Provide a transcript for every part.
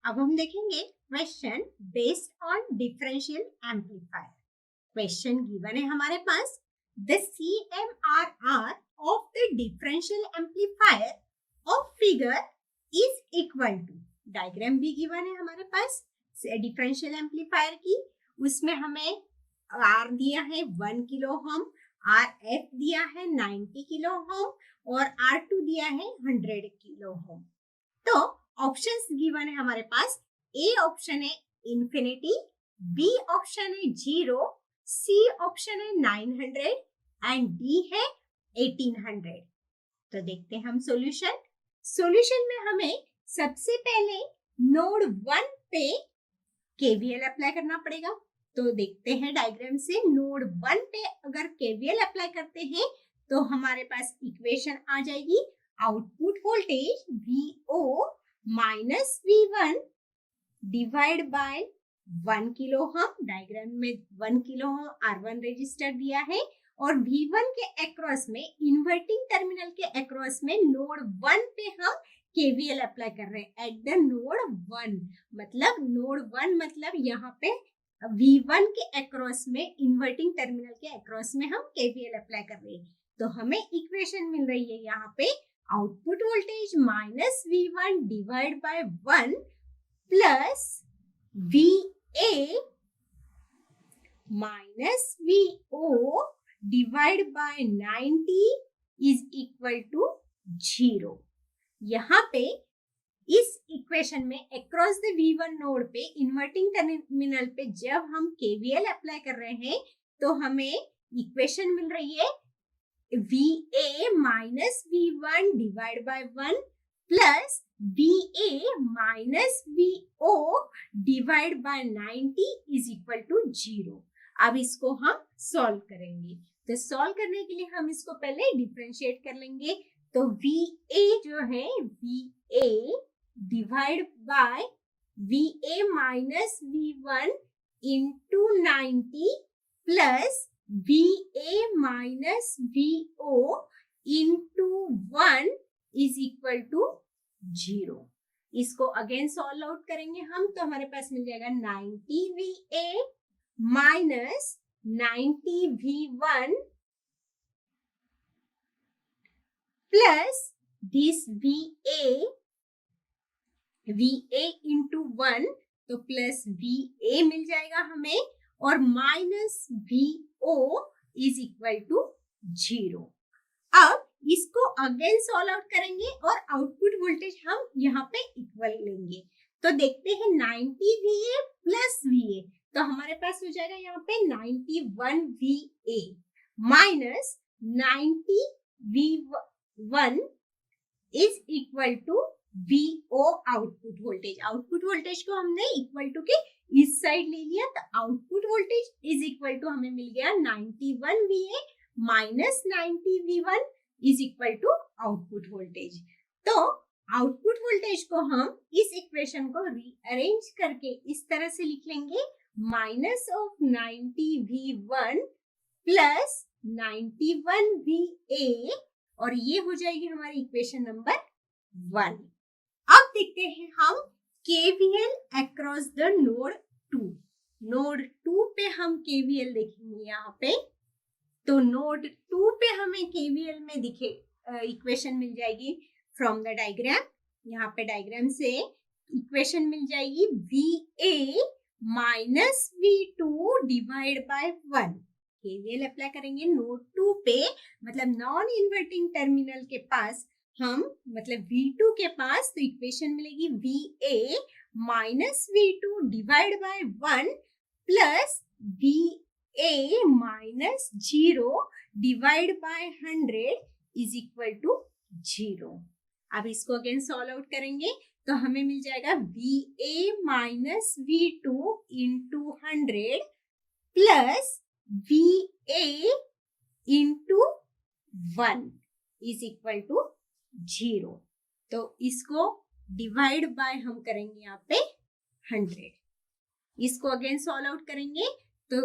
अब हम देखेंगे question based on differential amplifier. Question given है हमारे पास, the CMRR of the differential amplifier of figure is equal to, diagram भी गिवन है हमारे पास डिफरेंशियल एम्पलीफायर की। उसमें हमें R दिया है 1 किलो ओम, RF दिया है 90 किलो ओम और R2 दिया है 100 किलो ओम। तो ऑप्शंस गिवन है हमारे पास, ए ऑप्शन है इंफिनिटी, बी ऑप्शन है 0, सी ऑप्शन है 900 एंड डी है 1800। तो देखते हैं हम सॉल्यूशन में हमें सबसे पहले नोड 1 पे केवीएल अप्लाई करना पड़ेगा। तो देखते हैं डायग्राम से, नोड 1 पे अगर केवीएल अप्लाई करते हैं तो हमारे पास इक्वेशन आ जाएगी, output voltage VO minus V1 divide by 1 kilo ohm. Diagram में 1 किलो ओम R1 रेजिस्टर दिया है और V1 के अक्रॉस में, इन्वर्टिंग टर्मिनल के अक्रॉस में नोड 1 पे हम केवीएल अप्लाई कर रहे हैं एट द नोड 1। मतलब नोड 1 मतलब यहाँ पे V1 के अक्रॉस में, इन्वर्टिंग टर्मिनल के अक्रॉस में हम केवीएल अप्लाई कर रहे हैं। तो हमें इक्वेशन मिल रही है यहाँ पे, output voltage minus V1 divide by 1 plus VA minus VO divide by 90 is equal to 0। यहाँ पे इस इक्वेशन में अक्रॉस द V1 नोड पे, इन्वर्टिंग टर्मिनल पे जब हम केवीएल अप्लाई कर रहे हैं तो हमें इक्वेशन मिल रही है VA minus V1 divide by 1 plus VA minus VO divide by 90 is equal to 0। अब इसको हम सॉल्व करेंगे। तो सॉल्व करने के लिए हम इसको पहले डिफरेंशिएट कर लेंगे। तो VA जो है, VA divide by VA minus V1 into 90 plus VA minus VO into 1 is equal to 0। इसको अगेन सॉल्व आउट करेंगे हम, तो हमारे पास मिल जाएगा 90 VA minus 90 V1 plus this VA into 1, तो प्लस VA मिल जाएगा हमें और minus VO is equal to 0। अब इसको अगेन सॉल्व आउट करेंगे और आउटपुट वोल्टेज हम यहाँ पे इक्वल लेंगे। तो देखते हैं 90 VA प्लस VA, तो हमारे पास हो जाएगा यहाँ पे 91 VA minus 90 V1 is equal to VO output voltage. Output voltage को हमने इक्वल टू के इस साइड ले लिया, तो output voltage is equal to हमें मिल गया 91 VA minus 90 V1 is equal to output voltage. तो आउटपुट वोल्टेज को हम इस इक्वेशन को रीअरेंज करके इस तरह से लिख लेंगे, minus of 90 V1 plus 91 VA और ये हो जाएगी हमारी इक्वेशन नंबर 1। अब देखते हैं हम KVL across the node 2। Node 2 पे हम KVL देखेंगे यहाँ पे। तो नोड 2 पे हमें KVL में दिखे इक्वेशन मिल जाएगी फ्रॉम द डायग्राम। यहाँ पे डायग्राम से इक्वेशन मिल जाएगी VA minus V2 divide by 1। KVL apply करेंगे नोड 2 पे, मतलब नॉन इन्वर्टिंग टर्मिनल के पास हम, मतलब V2 के पास, तो इक्वेशन मिलेगी VA minus V2 divide by 1 plus VA minus 0 divide by 100 is equal to 0। अब इसको अगेन सॉल्व आउट करेंगे तो हमें मिल जाएगा VA minus V2 into 100 plus VA into 1 is equal to 0। तो इसको डिवाइड बाय हम करेंगे यहाँ पे 100। इसको अगेन सॉल्व आउट करेंगे तो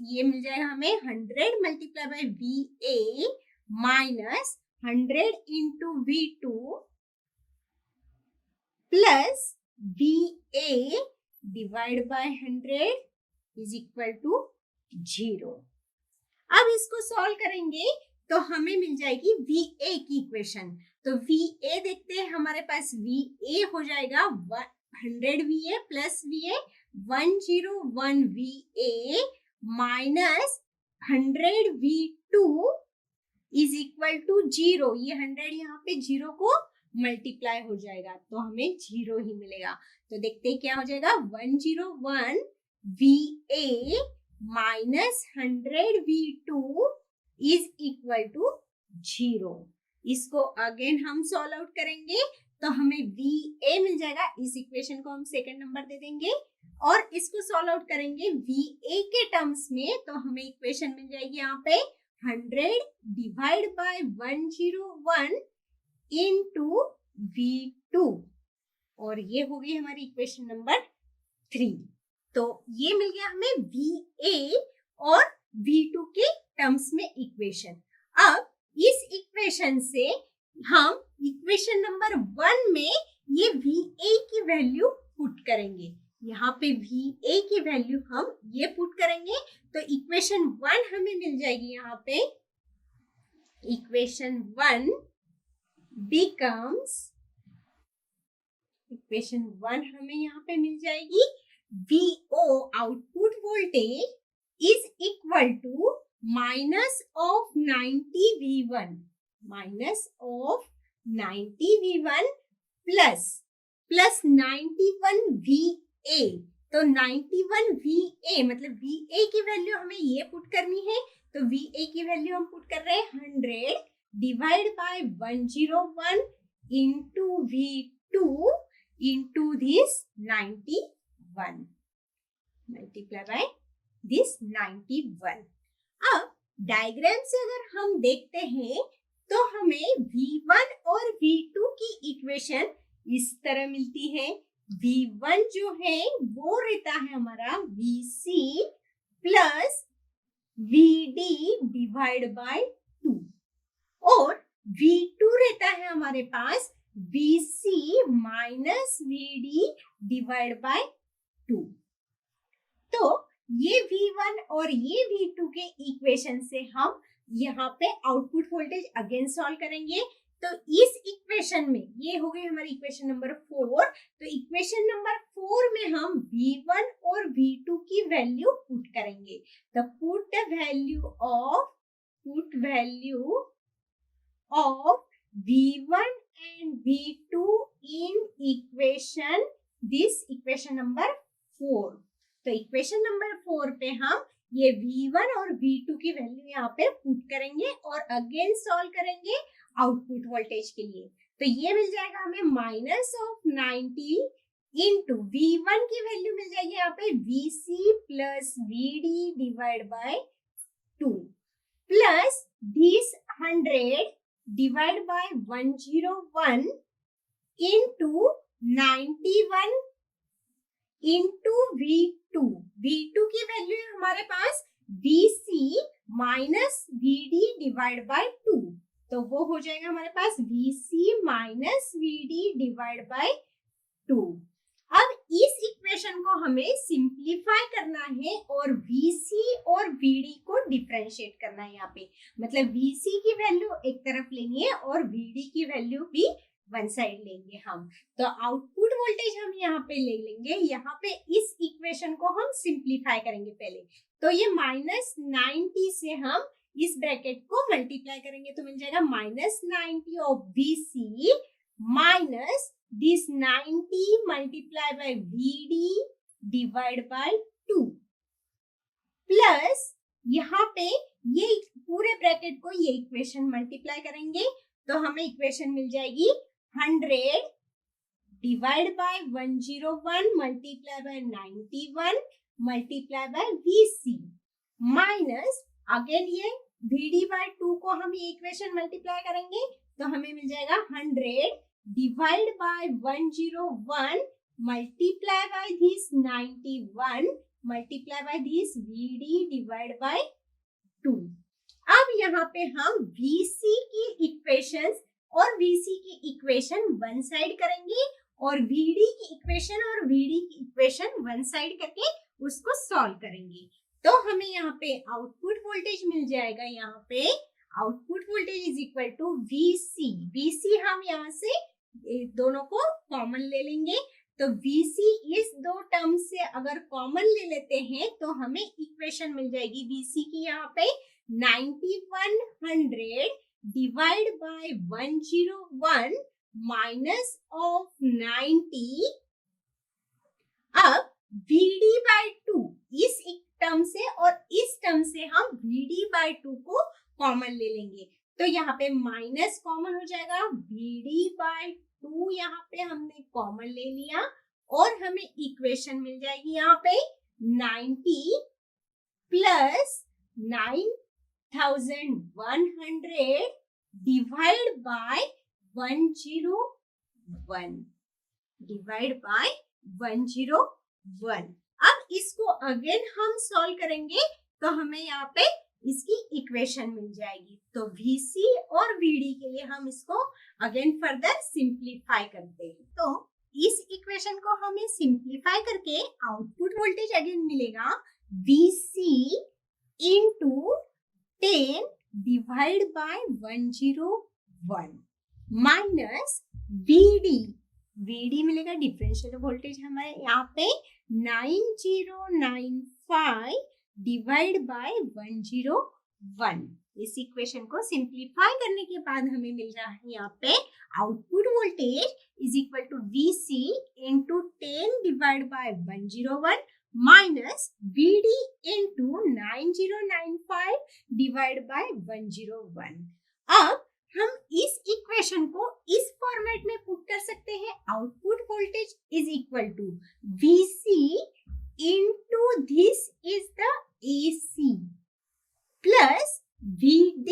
ये मिल जाएगा हमें 100 multiply by VA minus 100 into V2 plus VA VA divide by 100 is equal to 0। अब इसको सॉल्व करेंगे तो हमें मिल जाएगी VA की इक्वेशन। तो VA देखते हैं, हमारे पास VA हो जाएगा 100 VA plus VA 101 VA minus 100 V2 is equal to 0। ये 100 यहाँ पे 0 को मल्टीप्लाई हो जाएगा तो हमें 0 ही मिलेगा। तो देखते हैं क्या हो जाएगा, 101 VA minus 100 V2 is equal to 0। इसको अगेन हम सॉल्व आउट करेंगे तो हमें VA मिल जाएगा। इस इक्वेशन को हम सेकंड नंबर दे देंगे और इसको सॉल्व आउट करेंगे VA के टर्म्स में तो हमें इक्वेशन मिल जाएगी यहाँ पे 100 डिवाइड बाय 101 इनटू V2 और ये हो गई हमारी इक्वेशन नंबर 3। तो ये मिल गया हमें VA और V2 के टर्म्स में इक्वेशन। अब इस इक्वेशन से हम इक्वेशन नंबर 1 में ये VA की वैल्यू पुट करेंगे। यहाँ पे VA की वैल्यू हम ये पुट करेंगे तो इक्वेशन 1 हमें मिल जाएगी। यहाँ पे इक्वेशन 1 becomes, इक्वेशन 1 हमें यहाँ पे मिल जाएगी VO output voltage is equal to minus of 90 V1 minus of 90 V1 plus 91 VA। तो 91 VA मतलब VA की वैल्यू हमें ये पुट करनी है तो VA की वैल्यू हम पुट कर रहे हैं 100 divide by 101 into V2 into this 91 multiply by this 91। अब डायग्राम से अगर हम देखते हैं तो हमें V1 और V2 की इक्वेशन इस तरह मिलती है। V1 जो है वो रहता है हमारा VC plus VD divide by 2 और V2 रहता है हमारे पास VC minus VD divide by 2। तो ये V1 और ये V2 के इक्वेशन से हम यहाँ पे आउटपुट वोल्टेज अगेन सॉल्व करेंगे। तो इस इक्वेशन में ये हो गई हमारी इक्वेशन नंबर 4। तो इक्वेशन नंबर 4 में हम V1 और V2 की वैल्यू पुट करेंगे। तो put value of V1 and V2 in equation, this equation number 4। तो इक्वेशन नंबर 4 पे हम ये V1 और V2 की वैल्यू यहाँ पे पुट करेंगे और अगेन सॉल्व करेंगे आउटपुट वोल्टेज के लिए। तो ये मिल जाएगा हमें माइनस ऑफ 90 इंटू V1 की वैल्यू मिल जाएगी यहाँ पे VC plus VD divide by 2 plus this 100 divide by 101 into 91 into V2 की वैल्यू है हमारे पास VC minus VD divide by 2। तो वो हो जाएगा हमारे पास VC minus VD divide by 2। अब इस इक्वेशन को हमें सिंप्लीफाई करना है और VC और VD को डिफरेंशिएट करना है। यहाँ पे मतलब VC की वैल्यू एक तरफ लेनी है और VD की वैल्यू भी वन साइड लेंगे हम। तो आउटपुट वोल्टेज हम यहाँ पे ले लेंगे। यहाँ पे इस इक्वेशन को हम सिंप्लीफाई करेंगे पहले। तो ये माइनस 90 से हम इस ब्रैकेट को मल्टीप्लाई करेंगे तो मिल जाएगा minus 90 of VC minus this 90 multiply by VD divide by 2 plus यहाँ पे ये पूरे ब्रैकेट को ये इक्वेशन मल्टीप्लाई करेंगे तो हमें इक्वेशन मिल जाएगी 100 divide by 101 multiply by 91 multiply by VC minus again ये VD बाय 2 को हम ये इक्वेशन मल्टीप्लाई करेंगे तो हमें मिल जाएगा 100 divide by 101 multiply by this 91 multiply by this VD divide by 2। अब यहाँ पे हम VC की इक्वेशंस और VC की इक्वेशन वन साइड करेंगे और VD की इक्वेशन और VD की इक्वेशन वन साइड करके उसको सॉल्व करेंगे। तो हमें यहाँ पे आउटपुट वोल्टेज मिल जाएगा, यहाँ पे output voltage is equal to VC। VC हम यहाँ से दोनों को कॉमन ले लेंगे, तो VC इस दो टर्म से अगर कॉमन ले लेते हैं तो हमें इक्वेशन मिल जाएगी VC की यहाँ पे 9100 डिवाइड बाय 101 माइनस ऑफ 90। अब VD बाय 2 इस टर्म से और इस टर्म से हम VD बाय 2 को कॉमन ले लेंगे, तो यहाँ पे माइनस कॉमन हो जाएगा, VD बाय 2 यहाँ पे हमने कॉमन ले लिया और हमें इक्वेशन मिल जाएगी यहाँ पे 90 plus 9100 divide by 101 divide by 101। अब इसको अगेन हम सॉल्व करेंगे तो हमें यहाँ पे इसकी इक्वेशन मिल जाएगी। तो VC और VD के लिए हम इसको अगेन फर्दर सिंप्लीफाई करते हैं। तो इस इक्वेशन को हमें सिंप्लीफाई करके आउटपुट वोल्टेज अगेन मिलेगा VC into 10 divide by 101 minus VD मिलेगा डिफरेंशियल वोल्टेज हमारे यहाँ पे 9095 डिवाइड बाय 101। इस इक्वेशन को सिंप्लीफाई करने के बाद हमें मिल रहा है यहाँ पे output voltage is equal to VC into 10 divide by 101 minus VD into 9095 divide by 101। अब हम इस इक्वेशन को इस फॉर्मेट में पुट कर सकते हैं, output voltage is equal to VC into this is the AC plus VD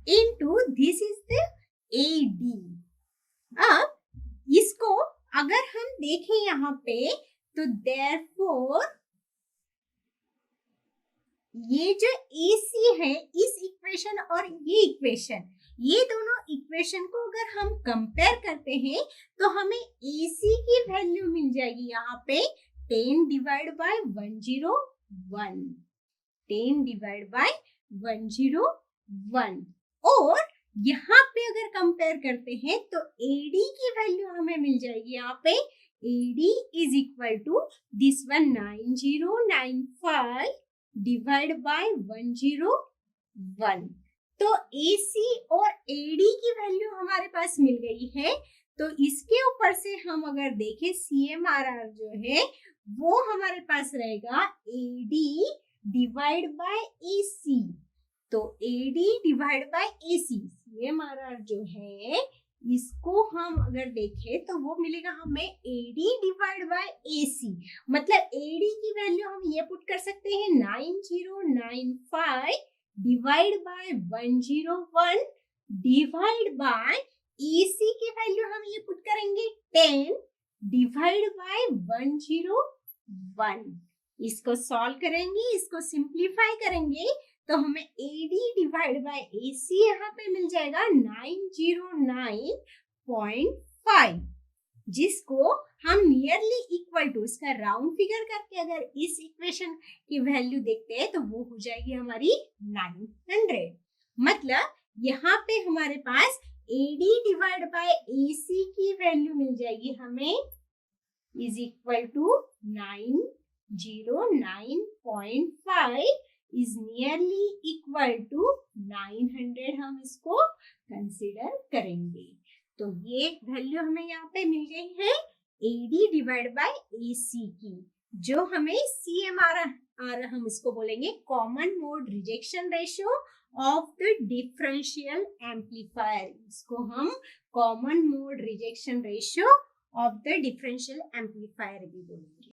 into this is the AD। अब इसको अगर हम देखें यहाँ पे तो therefore ये जो AC है इस इक्वेशन और ये इक्वेशन, ये दोनों इक्वेशन को अगर हम कंपेयर करते हैं तो हमें AC की वैल्यू मिल जाएगी यहाँ पे 10 डिवाइड बाय 101 10 डिवाइड बाय 101 और यहाँ पे अगर कंपेयर करते हैं तो AD की वैल्यू हमें मिल जाएगी यहाँ पे AD is equal to this one 9095 divide by 101। तो AC और AD की वैल्यू हमारे पास मिल गई है, तो इसके ऊपर से हम अगर देखें CMRR जो है वो हमारे पास रहेगा AD डिवाइड बाय AC। तो AD divide by AC CMRR जो है इसको हम अगर देखें तो वो मिलेगा हमें AD डिवाइड बाय AC। मतलब AD की वैल्यू हम ये पुट कर सकते हैं 9095 divide by 101 divide by AC की वैल्यू हम ये पुट करेंगे 10 डिवाइड बाय 101। इसको सॉल्व करेंगे, इसको सिंप्लीफाई करेंगे तो हमें AD डिवाइड बाय AC यहाँ पे मिल जाएगा 909.5, जिसको हम नियरली इक्वल टू इसका राउंड फिगर करके अगर इस इक्वेशन की वैल्यू देखते हैं तो वो हो जाएगी हमारी 900। मतलब यहाँ पे हमारे पास AD डिवाइड बाय AC की वैल्यू मिल जाएगी हमें इज इक्वल टू 909.5 इज नियरली इक्वल टू 900 हम इसको कंसिडर करेंगे। तो ये वैल्यू हमें यहाँ पे मिल गई है AD डिवाइड बाय AC की, जो हमें CMRR हम इसको बोलेंगे common mode rejection ratio of the differential amplifier. इसको हम common mode rejection ratio of the differential amplifier भी बोलेंगे।